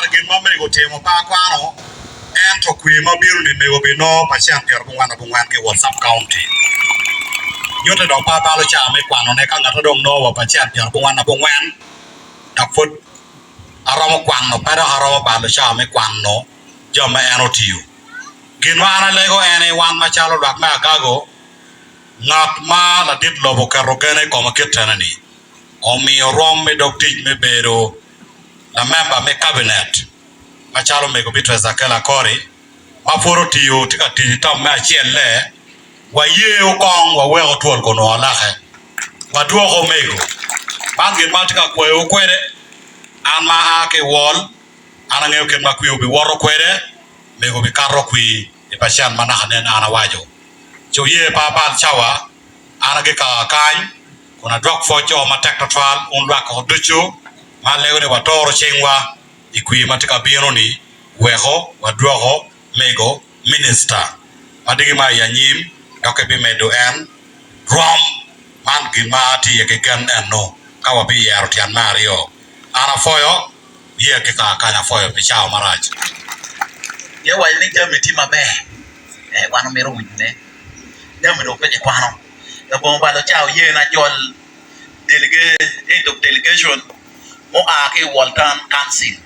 again mama go temo pa kwano and to kwi mabiru ni mego bino patient pier bungwan ke WhatsApp county yote do pa lo cha me kwano ne ka ngata dong no wa patient pier bungwan tak foot aramo kwano para aramo pa lo cha me kwano joma enotiu gin wana lego ene wan machalo dak ma gago ngat ma la dit lobo karogene ko maketanani omi rom me dokti me bero la member me cabinet machalo me go bitwe zakela kori maforo tiyo tika titam me achiele wa ye okong wa we otwol kono alahe wa duogo mego bangi matika kwe okwere ama ake wall ana ngeo ke makwi obi woro kwere mego bi karo kwi e pashan manahanen ana wajo so ye papa chawa ana ke ka kai kuna drug for cho matek total unwa ko duchu malego ne watoro chengwa ikwi matika biro ni weho wadroho mego minister madigi ma yanyim doke bi medo en rom man gimati ye gan enno kawa bi yaro tian mario ana foyo ye ke ka kana foyo bi chao maraj ye wa ni jamiti mabe wano mero wine dami do pe kwano da bon ba lo chao ye na jol delegation mo ake Walton Council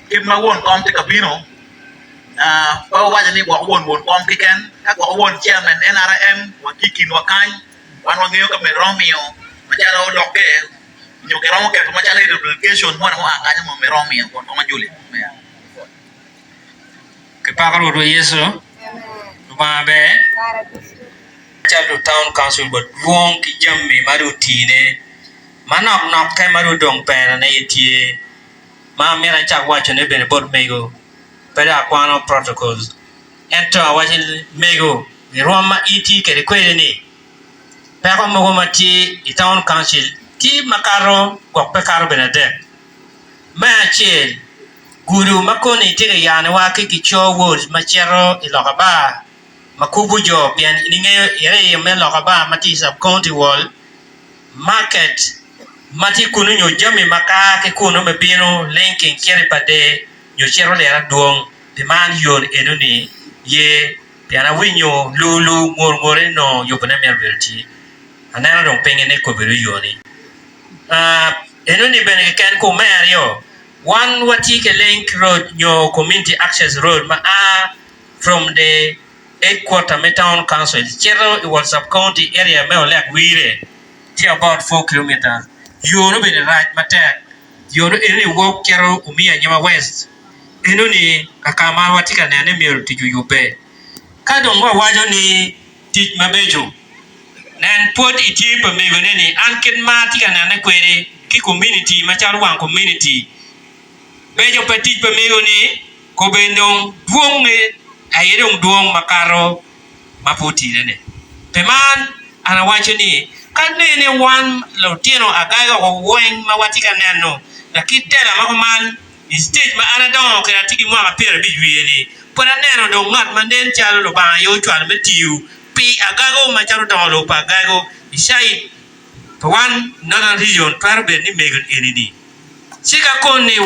kim ma won kom te kabino pa wa ni wa won kom kiken ka wa won chairman NRM wa kikin wa kai wan wa ngeo ka me Romeo ma jaro loke nyo ke romo ke ma jalo delegation mo na anga mo me Romeo ko ma juli ke pakaro do yeso ma be chalo town council but wong ki jamme maru tine manok nok ke maru dong pera na yetie ma mera chak wacho ne bene bod mego pera kwano protocols ento wacho mego ni roma iti ke kwede ni peko mogo mati i town council ti makaro gok pekaro bene de ma chel guru makoni tige yana wake kicho words machero ilokaba makubu jo pian iningeyo ire me lokaba mati sub county wall market mati kunu nyo jami maka ke kunu me bino linking kiri pade nyo chero lera duong piman yon enuni ye piana winyo lulu ngore no yopane mervelti anana dong pengen ne ko biru yoni enuni bene ken ko mario one watike link road your community access road ma from the headquarter town council chero it was sub county area me like wire to about 4 kilometers you no be the right matter you no any walk chero umia nyama west enuni akama watika na ne meru tiju yupe kadongwa wajo ni tij mabejo nan pot iti pa me ni anken matika na ne kwere ki community macharo wan community bejo petit pa mego ni ko bendong duong ne ayedong duong makaro maputi ne peman ana wacho ni kanne ne wan lo tieno agaga ko wen mawatika nano lakitela makoman stage ma ana don ko atiki mo apere bi wieni pona neno do ngat manden chalo lo ba yo chwan metiu pi agago macharo don lo pa agago isai to wan nona region parbe ni mego enidi sika koni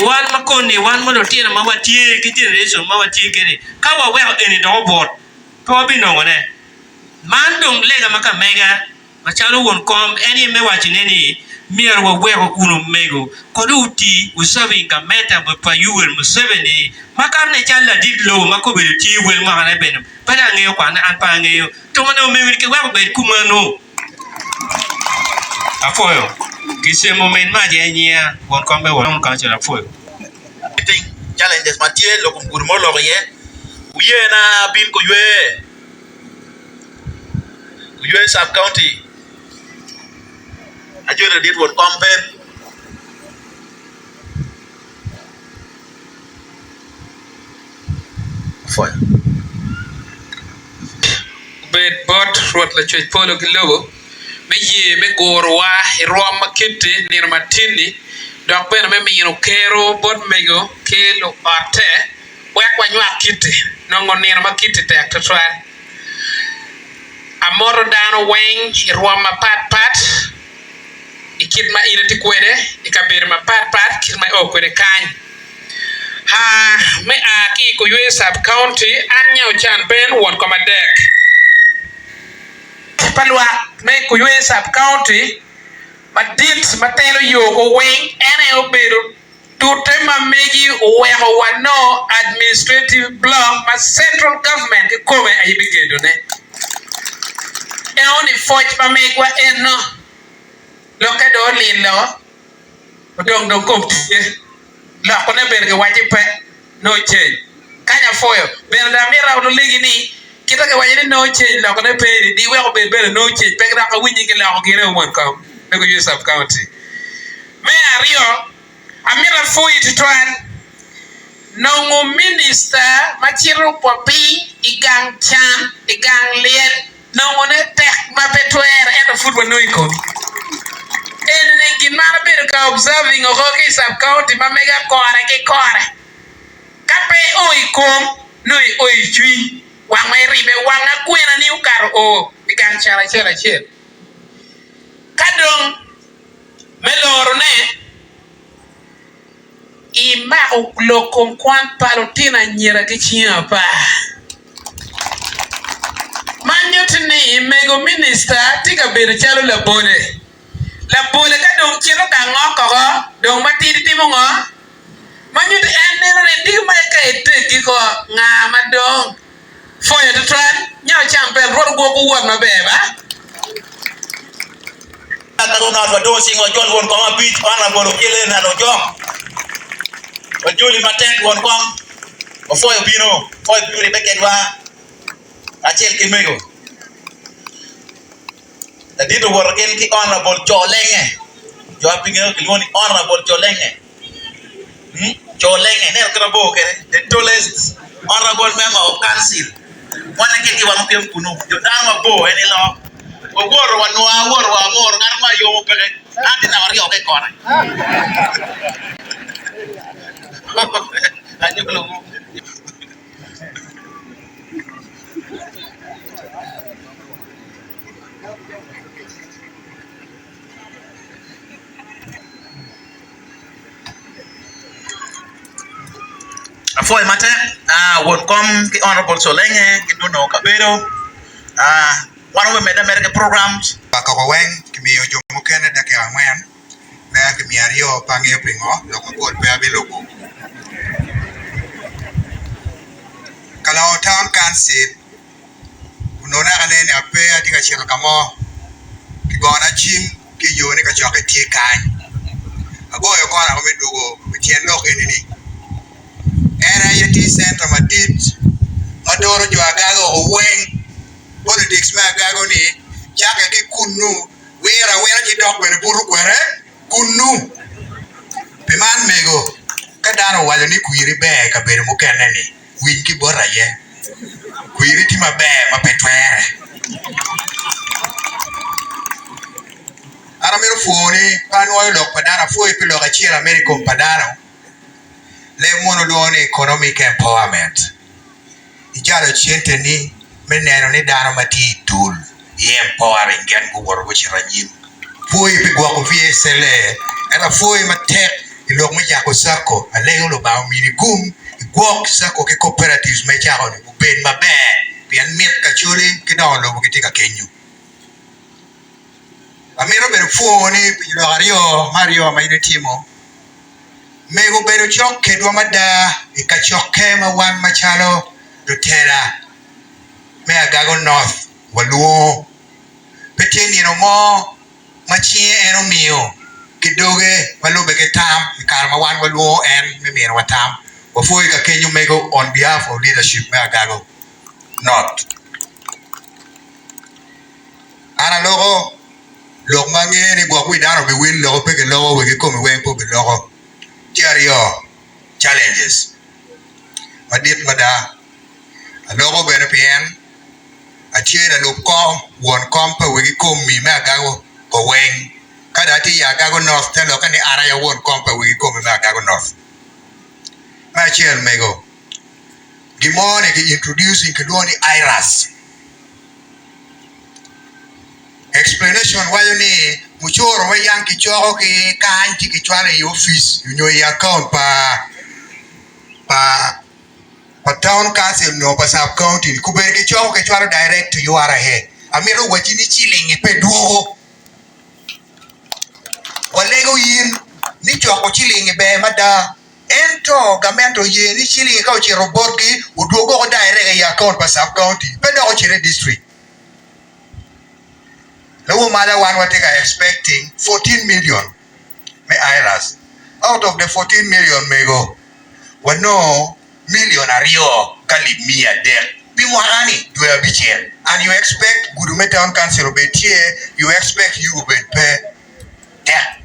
wan mo tiena ma watie ki generation ma watie kene ka wa we eni do bot to bi no ngone man dong lega maka mega ma chalo won kom eni me wachine ni mier wa we ko kuno mego ko duti usabi ga meta pa yuwer mo 7 ni maka ne challa didlo mako be ti wel ma na ben pada ngeyo kwa na anpa ngeyo to mo me ke wa be kumano afoyo kise moment ma je nya won kombe won kan chala foyo thing challenges matie lo kum gurmo lo ye uye na bin ko yue sub county ajore dit won kombe foyo bet bot rot la choj polo kilogo me ye me gorwa rom makete nir matini dok ben me mino kero bot mego kelo ate wek wa nywa kite nongo nir makite tek to twan loro dano weng ruam ma pat ikit ma ina ti kwede ikaber ma pat kit ma o kwede kany ha me a ki ko yue sub county an nyao chan ben won ko madek palwa me ko yue sub county madit matelo yo ko weng ene obedo Tute mamegi uweho wano administrative block ma central government ki kome ayibigedo ne. Oni foj mamegwa eno. Loke do lilo. Dong kumtiye. Loko ne berge wajipe. No change. Kanya foyo. Benda mira uno ligi ni. Kita ke wajini no change. Loko ne peri. Diwe ko beri no change. Pekra ka winyi ke lako gire umon kam. Neko yu sub county. Me ario. Amira foi titwan nongo minister machiru popi igang chan igang liel nongo ne tek mapetwer and food no iko en ne gimana ber ka observing o hoki sub county ma mega kore ke kore kape o ikom no o ichui wang mai ribe wang akwena ni ukar o igang chara kadong meloro ne ima uklokon kwan palotina nyera ke chia pa manyotni mego minister tiga ber chalo la bole ka dong chiro ka ngoko go dong matidi timo ngo manyot ene ne digma ka eteki ko nga madong foya to tran nyaw champion rod go ko won mabeba Ataruna do do singo John won ko ma beach ana bolo kele na do jom Juli matek won kom o foyo bino foyo bino beket wa achel kimego tadi to wor ken ki honorable Cholenge jo apingo ki woni honorable Cholenge Cholenge ne ko bo kere the tallest honorable member of council wana ke ki wa mpem kunu jo dama bo eni lo o wor wa mor ngar ma yo pere andi na war yo ke kora Ayo belum. Afoy mate won kom ki honorable Solenge ki duno kabero one of the American programs Pakaweng kimiyo jomo kene dake angwen me kimiario pange pingo loko kod pe abilogo Kalau town council unona kanene ape atika chika kamo kigona chim ki yone ka choke tie kan agoyo kora ko medugo mitien lok enini era yeti center madit madoro jo agago oweng politics ma agago ni chake ki kunu wera ki dok bere buru kwere kunu piman mego kadano wale ni kuiri be ka bere mukene ni Winki bora ye kuiriti mabe mapetwere ara mero fuoni pano lok padana fuoi pilo ka chiera America padano le mono duone economic empowerment ijalo chiente ni meneno ni dano mati tool empowering gen go woro chiranyim fuoi pigwa ko VSLA era fuoi matek ilok mo jako sako alego lo ba mini gum Gwok sako ke cooperatives me charo ni ben mabe pian miet ka churi kidon lo kitika kenyu amiro bero fuoni pilo Mario maide timo mego bero chokke do mada ka chokke ma wan machalo do tera me agago north waluo peteni no mo machie eno mio kidoge malobe ke tam karma wan waluo en me miro watam Before you can make on behalf of leadership, may I not. Ana logo mangi ni gwa kui dano be win logo peke logo we come we po be logo. Tiario challenges. Madit mada. A logo be na pien. A tiere no kom won kom pe we come mi me agago ko wen. Kada ti ya agago north telo kani ara ya won kom pe we come me agago north. Michael Mego. Gimone ki introducing Kedoni IRAS. explanation wayo ni muchoro wa yang kichoko ki kanchi kichwale office yunyo account pa town council no pa sub county kubere kichoko kichwale direct to your head amiro wachini chilingi pe duogo walego yin ni choko chilingi be mada ento gamento ye ni chilingi ka ochiro borgi uduogo ko direct account pa sub county pe do ochire district. No matter what we are expecting, 14 million may IRAS. Out of the 14 million may go. We know million are yo kalimia there. Bimwani do a bit here. And you expect Gudume Town Council be here, you expect you be pay there.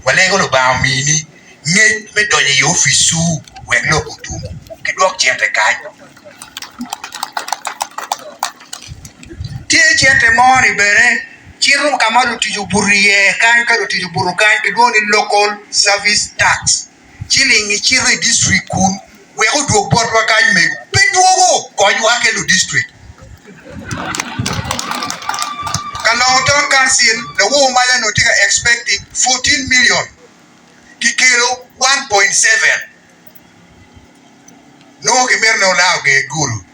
Well, I go to Baumini, me donny you fisu, when look to Kidwalk Chente Kai. Tia Chente Moni Bere. Chirum kamaru tijuburiye kanka tijuburu kanka doni local service tax chilingi chiri district kun we go do board wa kan me peduogo ko yu akelu district Kalong Town Council the woman no tika expecting 14 million kikelo 1.7 no kemer no lao ke guru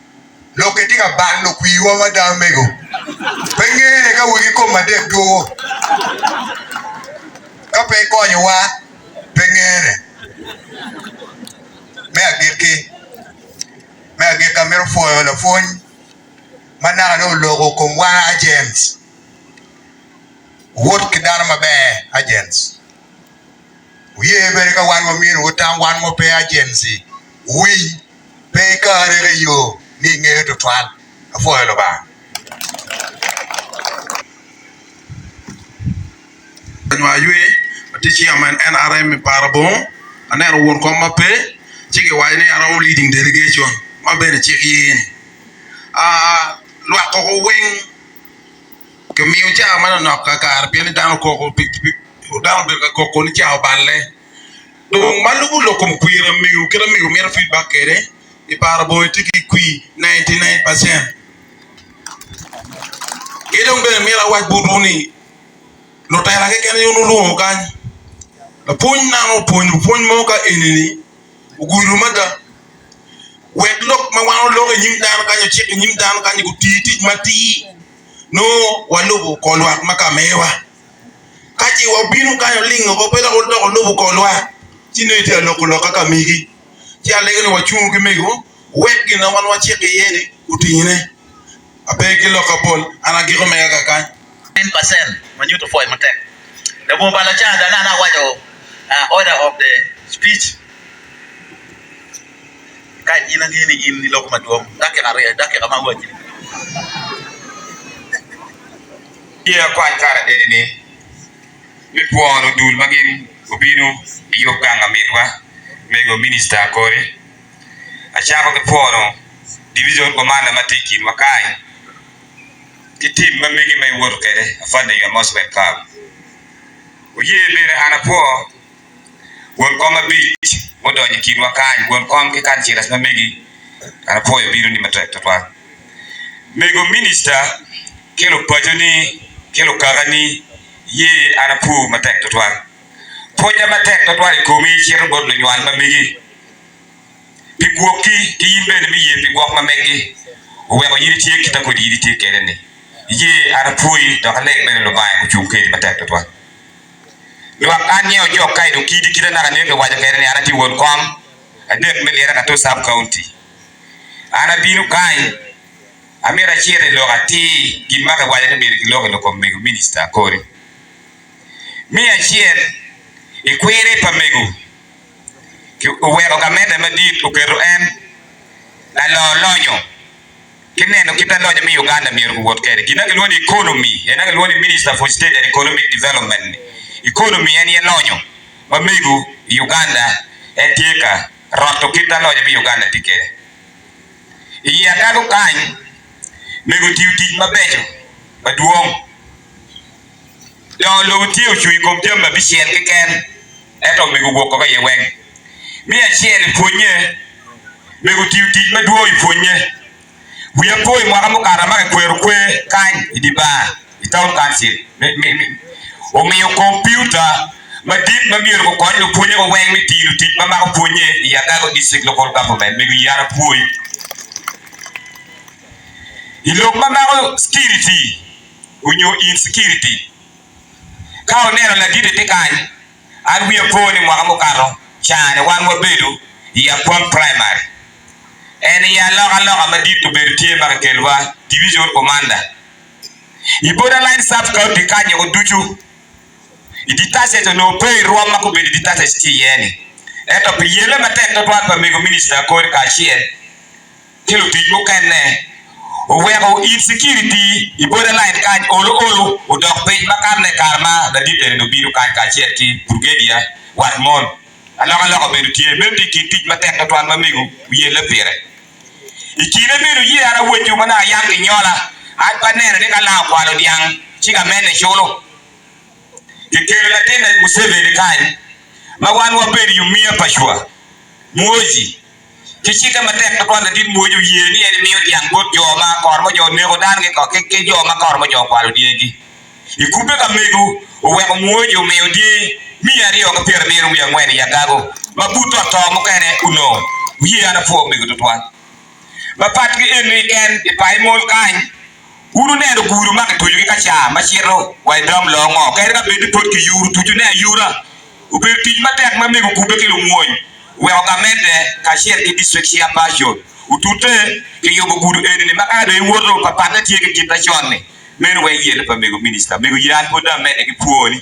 lo ke tika ban lo kwiwa madam mego pengene ka wigi ko madek do ka pe ko nywa pengene me agir kamero fo la fon mana no logo ko wa agents wot kidar mabe agents wiye bere ka wan mo min wotam wan mo pe agency wi pe ka re yo ni nge to twan fo lo ba Nywa yue ati chairman NRM Parabon anero won ko mape chiki wa ni ara leading delegation mabe chiki yeni lwa ko wen ke mi uja man no ka kar pe ni dan ko dan be ko ni cha balle do malugo lokum kuira mi kira mi mer feedback kere e Parabon tiki kui 99% edon be mi ra wa buduni no tayra ke ken yonu lu kan la poñ nano poñ mo ka enini uguru mada wet lok ma wano lok nyim dan ka chik nyim dan ka ku titi mati no walugo ko lwak maka mewa kaji wa binu ka yo lingo ko peda ko lo ko lwa tine te lo ko ka migi ti ale ni wa chungu mego wet gi na wan wa chik yeni utine ape ki lo ka pol ana gi ko mega kan 10% manyuto foi matek the bombala cha dana na wajo order of the speech kai ina ngini in lok madom dake kama waji Iya kwan kara dede ni mi puano dul magin ubinu iyo ganga midwa mego minister kore achako ke puano division commander matiki makai kitim mamegi may wor kere afande yo most welcome uye bere anapo won koma beach modo nyikin wakai won kom ke kan chiras mamegi anapo yo biru ni matek twa mego minister kelo pajoni kelo karani ye anapu matek twa poja matek twa ko mi chiru bod no nywan mamegi pigwoki ki yimbe mi ye pigwok mamegi we ko yiri tie kita ko yiri tie kere ni ye arapui do kalek men lo bay ko chunke matek twa lo anye o jo kai do kidi kida na ne ko waja kere ni anati won kom adek men era ka to sub county ana binu kai amira chere lo ati gimma ka waja ne lo ko mego minister kore mi a chere e kwere pa mego ki o wero ka mede madit o kero en la lo lonyo kineno kita loja mi Uganda mi ruwot kere kinanga luoni economy enanga luoni minister for state and economic development economy en lonyo mamigu Uganda etieka roto kita loja mi Uganda tikere iya kago kan migu tiuti mabejo maduong lo tiu chui kom jamba bisiel keken eto migu goko ka yeweng mi achiel puonye migu tiuti maduong puonye we are going mwaka mukara maka kweru kwe kan idiba town council o miyo computer madit mamiyo ko kon lo puonye ko weng mitiru tik mama ko puonye ya ga district local government me yara puoy ilok mama ko security unyo insecurity ka onero la dide tikany an wiya poni mwaka mokalo chane wan wabedo ya kwang primary en ya loka madit to bertie makelwa division commander iboda line sub county kanye ko duchu iditase to no pay roma ko be ditase sti yeni eto piyele matek to twa mego minister ko ka chien kilo tijo kenne o wego insecurity iboda line kanye olo o dok pe makamne karma da dite no biru kanye ka chien ki brigadier warmon alaka be tie même ti tij matek to twa mego yele pere ikine biru yi ara woju mana yangi nyola ai panene ne kala kwalo diang chiga mene cholo kikelo la tena Museveni kani mawan wa beri yumia pashwa moji kichika matek to kwanda din moju yeni ene miyo diang bot joma kormo jo nego dan ke joma kormo jo kwalo diengi ikube ka megu owe ko moju miyo di mi ari o ka per miyo mi ngweni ya gago mabuto to mo kene uno yi ana fo megu to twan mapat ki en weekend ipai mol kany uru nero guru mak tuju ka cha machiro wa dom longo ka ga bedi pot ki yuru tuju ne yura uber tij matek ma mego kube ki lumwony we ogamende ka share ki district ya passion utute ki yobo guru eni maka do woro papa na tie ki kita chone men we yele pa mego minister mego yan poda mede ki puoni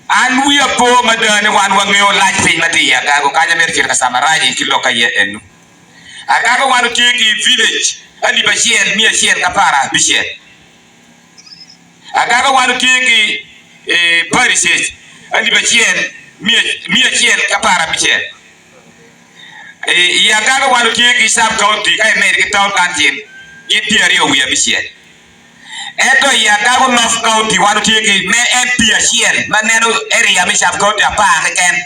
an wiya po madane wan wangeo laj pin matia ka go kanya mer ka samaraji ki loka ye enu akago wanu tie ki village ali bashien mia shien kapara bishien agaga wanu kiki parishes ali bashien mia shien kapara bishien ya agaga wanu kiki sub county kai mer town council yiti rio wiya bishien eto ya agaga north county wanu kiki me MP shien maneno area mi sub county apa ken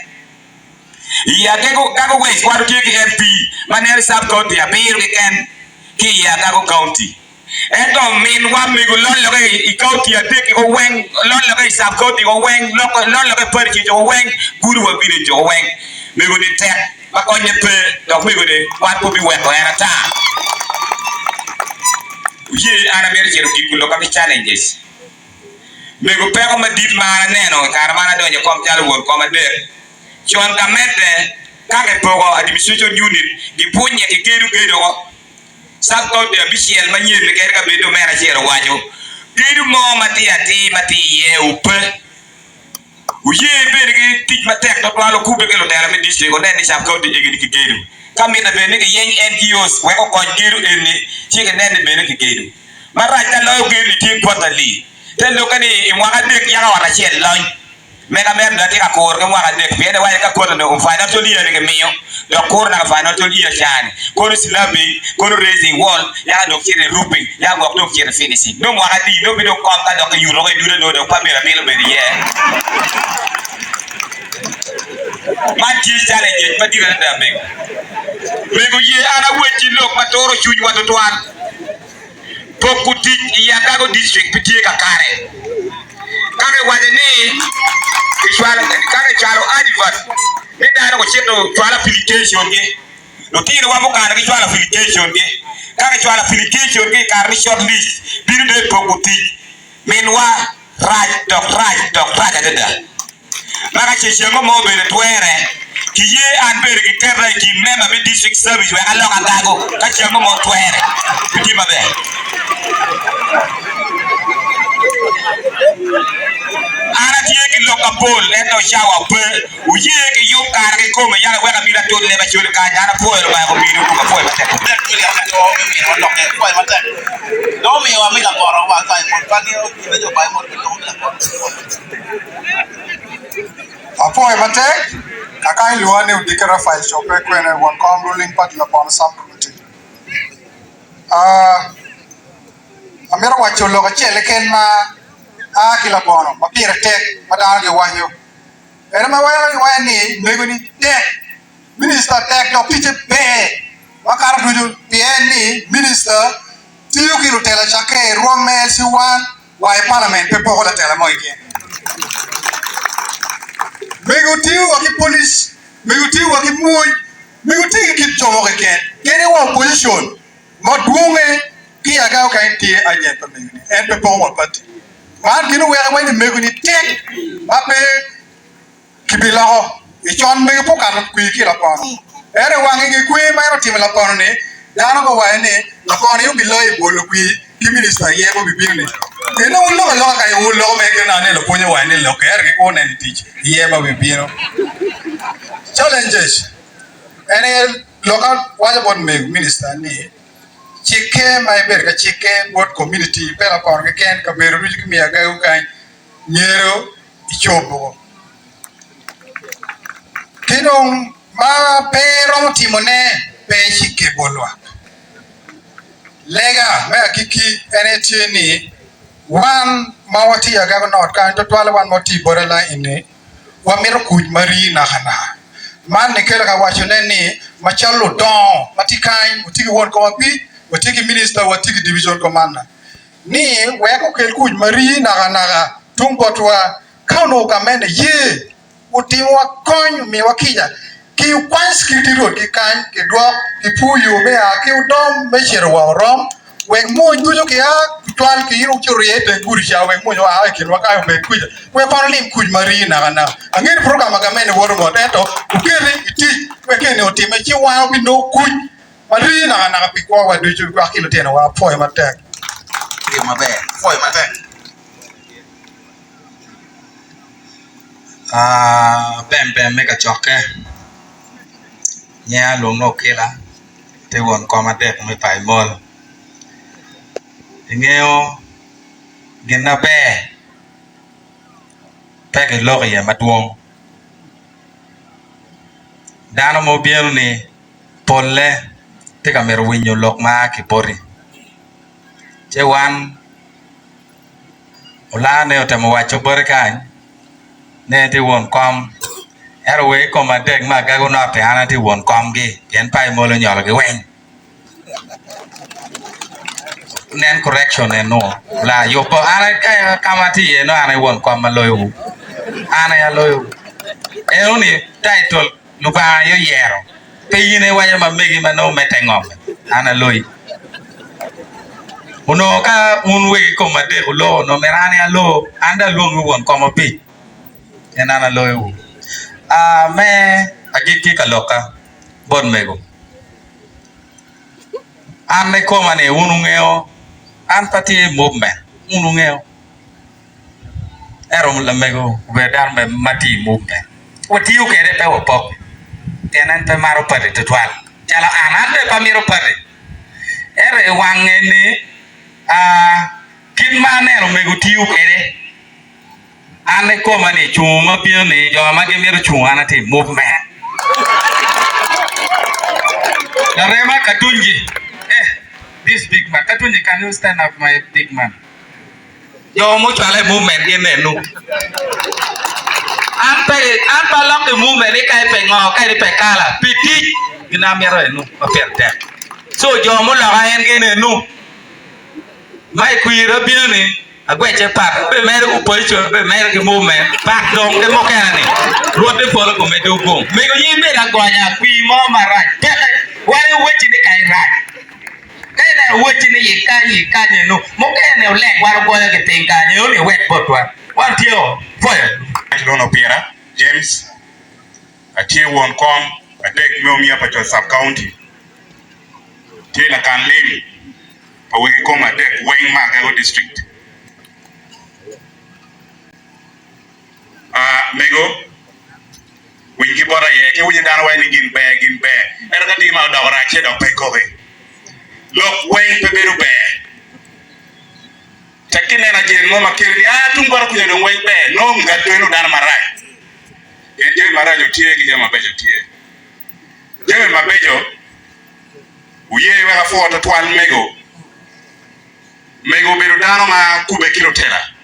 ya agaga west wanu kiki MP maneno sub county abir ken ki ya gago county eto min wa mi go lon lo i county ate ko wen lon lo sub county ko wen lon lo perchi ko wen guru wa village ko wen mi go ni tek ba ko nyepe do mi go de wa ko bi wen ko era ta yi ana mer jero ki lo ka challenges mi go pe ko ma dit ma neno kar mana do je kom jalo won ko ma de chon ka mete ka ke pogo administration unit di punye ki kedu ko sakko de bishel manyir le ka bedo mera chero wajo kedu mo mati ye upe uye be ke tij matek to walo kube ke lo dela mi district ko nen sakko de egi ki kedu kamina be ne ke yen NGOs we ko kon kedu eni chike nen be ne ki kedu mara ta lo kedu ti quarterly te lo kani imwa dek ya wala chel loy mega mer da ti ka kor ke mwa dek be ne wa ka kor no financial year ke miyo do kor na financial year chani kor slabi kor raising wall ya do kire roofing ya go do kire finishing no mwa di no bi do kom ka do ka yuro ko dure do pa mera melo be ye ma ti challenge ma di da me go ye ana wechi lok matoro chuj wa to twan pokuti ya gago district pitie ka kare kake waje ni ishwala kake chalo advert ni daro ko cheto chwala application ge no tiro wa mokana ki chwala application ge kake chwala application ge karni short list biru de pokuti menwa raj dada maka cheshengo mo be twere ki ye an be ki terra ki mema be district service we alo ka gago ka chengo mo twere piti mabe ara tie ki loka pol eto shawa pe uye ki yo kar ki ko me yara weka mira to le ba chul ka jara poel ba ko biru ko poel ba te ko le ya to mi no lo ke poel ba te no mi wa mi la ko ro wa ka mo pa ni o ki jo ba mo to la ko apoy mate kakai luane udikara file shopre kwene one com ruling part la pon subcommittee amira wacho lo ka chele ken ma kila bono ma pira tek ma dal ge wanyo ere ma wa ni nego ni tek minister tek do pite be ma kar du ni minister tiyo ki lo tela chakre romel si wan why parliament pe poko la tela mo ike mego tiu aki police mego tiu aki moy mego tiu ki chomo ke kene wa opposition mo duonge ki aga ka ti ajen pa mego ni en pe poko party man kinu wera wani mego ni tek ape kibilaho ichon mego poka ku ki la pano ere wangi ki ku ma ro tim la pano ne dano ko wa ne la pano yu biloy bolo ku ki minister ye ko bibini eno ulo ka ulo me ke na ne lo ponyo wa ne lo ke er ko ne teach ye ba bibino challenges ene local wajabon me minister ni chike mai ber ka chike bot community pela por ke ken ka ber ruji mi aga u kan nyero ichobo kidong ma pero timone pe chike bolwa lega me kiki ene tini wan mawati ya governor kan to twala wan moti borela ini wa mero kuj mari na hana man ne kela ka wacho ni machalo don matikan utiki won ko pi utiki minister utiki division commander ni we ko kel kuj mari na hana tumbotwa kauno kamene ye utimwa konyu mi wakija ki kwan skiti road ki kan ki dwa ki puyu me a ki udom me shirwa rom we mo njujo ki a twal ki iru choriete guri sha we mo a ki wa ka be kuja we parlim kuj marina kana angin program ga men woro mo teto ukiri iti we ke ne otime chi wa bi no kuj marina kana ka pikwa wa duju kwa kilo tena wa poe matek ki mabe foi matek bem me ka choke nya long no kela te won ko ma dek me pai mol ngeo gena pe ke lo ya matwong dano mo biel ni polle te ka mer winyo lok ma ki pori che wan ola ne otamo wacho bor kan ne te won kom erwe ko ma dek ma ga go na te ana te won kom gi yen pai mo lo nyol gi wen nen correction ne no la yo po ana ka kamati ye no ana won kom ma loyo ana ya loyo e oni title lu ba yo yero pe yine wa ma megi ma no metengom ana loy uno ka unwe ko ma de lo no merane alo anda lo won kom pi yen ana loyo me agiki kaloka bon mego an ne ko mane unungeo an pati movement unungeo ero la mego we dar me mati movement wati u kede pe wo pop tenan pe maro pare to twal jala anan pe pamiro pare ere wangene kin manero mego tiu kede ane ko mane chuma pio ne jo ma ke mero chuma te movement la rema katunji this big man katunji, can you stand up my big man yo mo chale movement ye ne nu ampa lok the movement ni kai pe ngo kai pe kala piti gina mero nu pa perte so jo mo la ga en ge nu mai kuira bio ne agwe che pat be mere opposition be mere ke movement back dong ke mo kana ni rote polo ko me do go me ko yimbe da gwanya kwi mo mara te wale wechi ni kai ra kai na wechi ni yika ni no mo kai ne le gwaro go ke tenga ni o ni wet botwa wan tio foya Lono Piera James atie won kom atek meomia pa cho sub county tena kan lemi pa we ko ma dek weng ma ga district mego wingi bora ye ke wuji dan wayni gin be er ga di ma do ra che do pe ko be lok weng pe beru be takine na je no makiri tum bora ku do weng be no nga to no dan marai en je marai jo tie gi jama be jo tie je ma be jo uye wa fo to twal mego beru dano ma kube kilo tela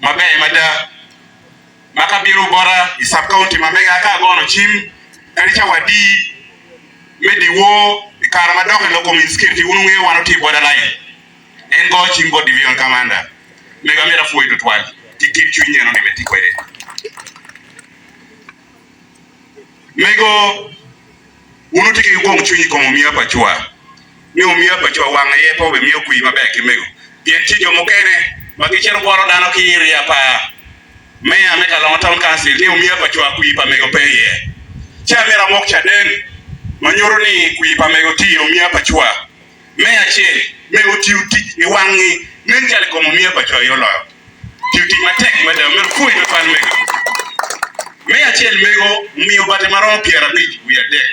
mabe mada makabiru bora isab county mamega ka gono chim kalicha wadi medi wo karama doke loko min security unwe wanoti boda lai en go chimbo division commander mega mera fuoi to twal kikir chunye no ne beti kwede mego unu tike yuko chunyi komo mia pachwa mi umia pachwa wanga ye po be mi okui maber kimego bien tijo mokene magichero boro dano kiri apa meya meka long town council ni umia pachwa kui pa mego peye cha mera mok cha den manyoro ni kui pa mego ti umia pachwa meya che mego ti uti ni wangi nenjale komo mia pachwa yolo ti uti matek madam mer fuoi to pan mego meya che mego mi obate marom piera bich we are dead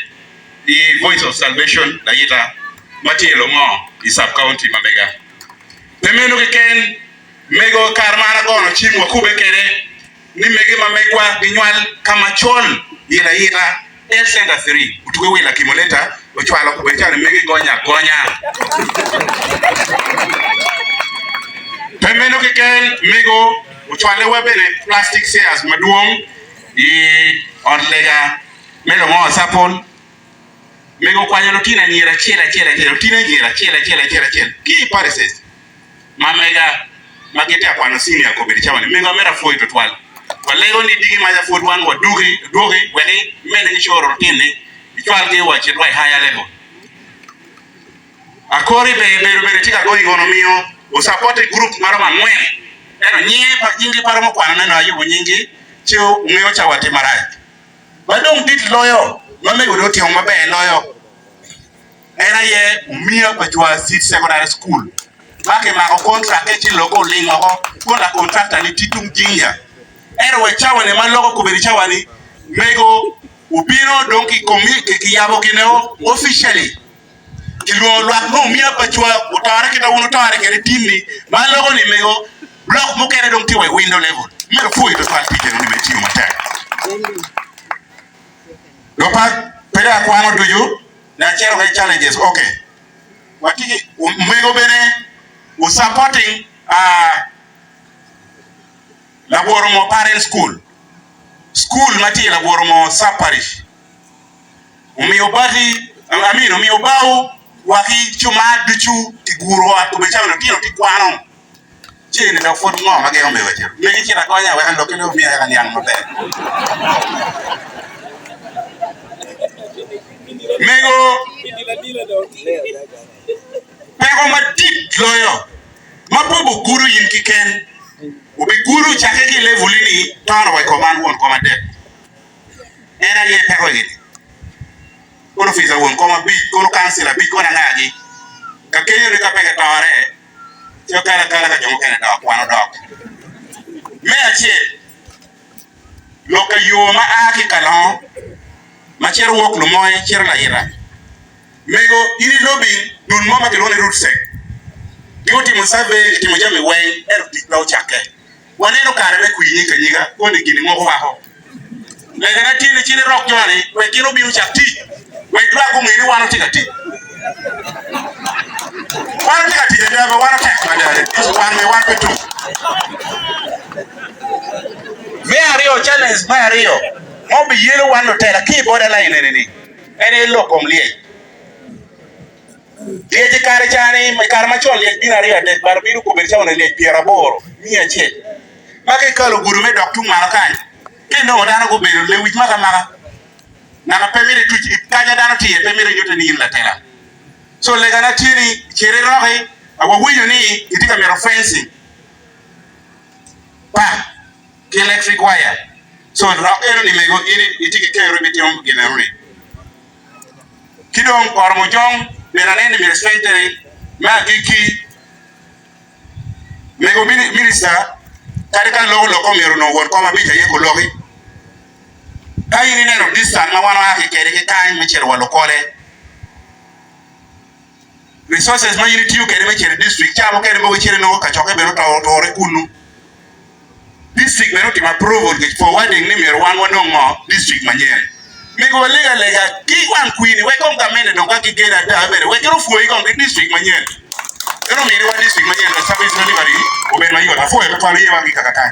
the voice of salvation la yita Matielo mo i sub county mabega pemeno ke ken mego karmana gono chimwa kube kere ni mege mamegwa binywal kama chol ila el center 3 utuwe wila kimoleta ochwala kube chane mege gonya pemeno ke ken mego ochwale wabene plastic shares maduong i onlega melo mo sapon mego kwanyo lotina nyira chela lotina nyira chela ki pareses mamega magete akwano sini ya kobiri chawane mego mera foi to twal walego ni digi maja foi wan wa dugi wele mene ni choro tine twal ge wa chedwa higher level akori be tika go economio o support group marama mwe eno nyie pa jingi paramo kwana na ayo nyingi chio ngeo cha wate marai badong dit loyo mamego do ti mabe loyo era ye umia pachwa sit secondary school make ma contract ti logo lingo ko la contract ni titum jinja era we chawane ma logo ko beri chawani mego ubiro donki komi ki yabo kineo officially kilo lwa no umia pachwa utawara kita uno tawara ke timni ma logo ni mego block mo kere donki we window level mero fuoi to twal pije ni meti o matek Lopa pera kwano duju na chero ga challenges okay watiki mego bene u supporting laboro mo parent school mati laboro mo sub parish umiobati umiobao waki chuma duchu tiguro atubechano no tino tikwano chene da fot ngo mage ombe wachero ngi chira konya wa ando kelo mi ya nyang maber mego madit loyo mapobo guru yin kiken ubi guru chake ki level ni tano wa command won command era ye pego gidi kono fisa won koma bi kono kansila bi kona ngaji ka kenyo ni ka pege taware yo kala ka jomo kene da kwano dok me ache loka yo ma aki kalon ma chero wok lo moy chero la ira mego ini lobby dun mama ke lone root sec yoti musave timo jame wen di law chake waneno kare me kuyi ka nyiga koni gini mo wa ho le gana tini chini rock jone we kino biu chakti we dra ko ngini wano tikati deva wana tek madare wan me wan petu me ario challenge me ario mo bi yelo wano tela ki borderline ni ene lokom liye Liye kare chani kar machon liye binaria de barbiru ko bercha ona liye piera boro mia che mage kalo gurume doktu marakan kendo dana go beru le wich maka na ka pemire tu kaja dana tiye pemire yote ni la tela so le gana tiri chere rohe awa winyo ni itika mero fencing pa ki electric wire so rock ero ni mego ini itiki kero biti ombu ginaruni kidong kormo jong Meranene ministry ma giki mego minister tarika logo mero no wor koma bija yeko logi kai ni neno distance ma wana ake kere ke kai mechero walo kole resources ma yini tiu kere mechero district chamo kere mo chere no ka choke bero to rekunu district bero ti approval ke forwarding ni mero wan wono mo district manyere mego lega ki wan queen we kom kamene don ka kigera da bere we kero fuoi kom district manyen ero mi wa district manyen service delivery o ben mayo ta fuoi ka pali wa ki kaka